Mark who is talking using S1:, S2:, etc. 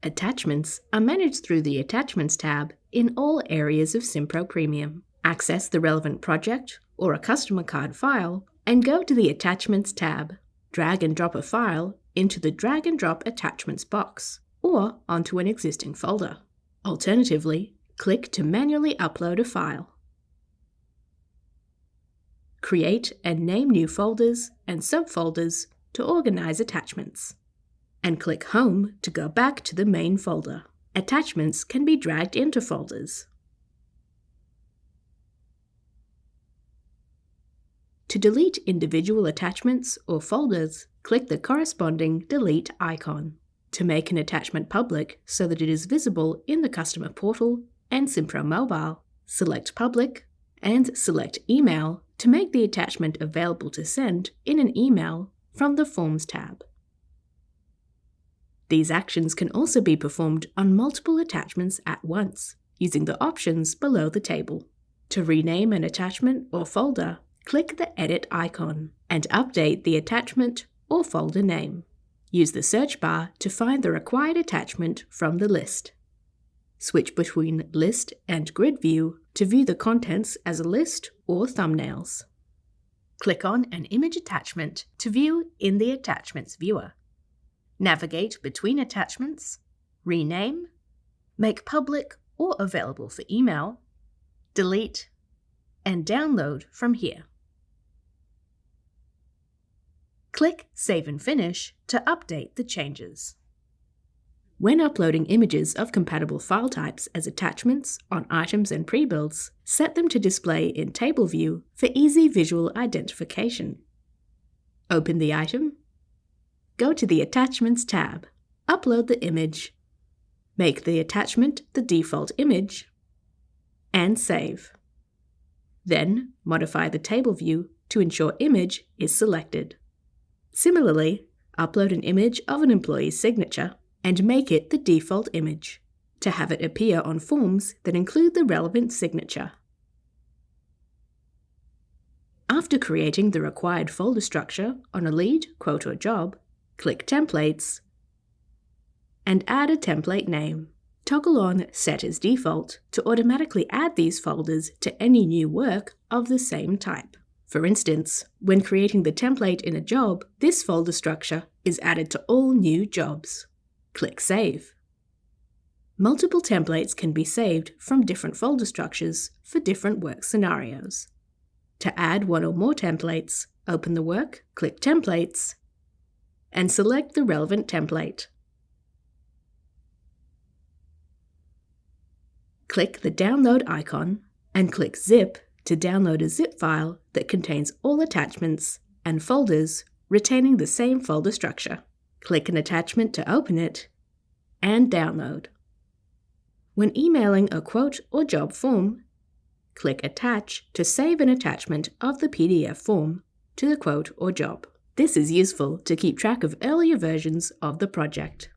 S1: Attachments are managed through the Attachments tab in all areas of Simpro Premium. Access the relevant project or a customer card file and go to the Attachments tab. Drag and drop a file into the Drag and Drop Attachments box or onto an existing folder. Alternatively, click to manually upload a file. Create and name new folders and subfolders to organize attachments. And click Home to go back to the main folder. Attachments can be dragged into folders. To delete individual attachments or folders, click the corresponding Delete icon. To make an attachment public so that it is visible in the customer portal and Simpro Mobile, select Public and select Email to make the attachment available to send in an email from the Forms tab. These actions can also be performed on multiple attachments at once, using the options below the table. To rename an attachment or folder, click the Edit icon and update the attachment or folder name. Use the search bar to find the required attachment from the list. Switch between List and Grid View to view the contents as a list or thumbnails. Click on an image attachment to view in the Attachments viewer. Navigate between attachments, rename, make public or available for email, delete, and download from here. Click Save and Finish to update the changes. When uploading images of compatible file types as attachments on items and pre-builds, set them to display in Table View for easy visual identification. Open the item, go to the Attachments tab, upload the image, make the attachment the default image, and save. Then modify the table view to ensure image is selected. Similarly, upload an image of an employee's signature and make it the default image to have it appear on forms that include the relevant signature. After creating the required folder structure on a lead, quote, or job, click Templates and add a template name. Toggle on Set as Default to automatically add these folders to any new work of the same type. For instance, when creating the template in a job, this folder structure is added to all new jobs. Click Save. Multiple templates can be saved from different folder structures for different work scenarios. To add one or more templates, open the work, click Templates, and select the relevant template. Click the Download icon and click Zip to download a zip file that contains all attachments and folders retaining the same folder structure. Click an attachment to open it and download. When emailing a quote or job form, click Attach to save an attachment of the PDF form to the quote or job. This is useful to keep track of earlier versions of the project.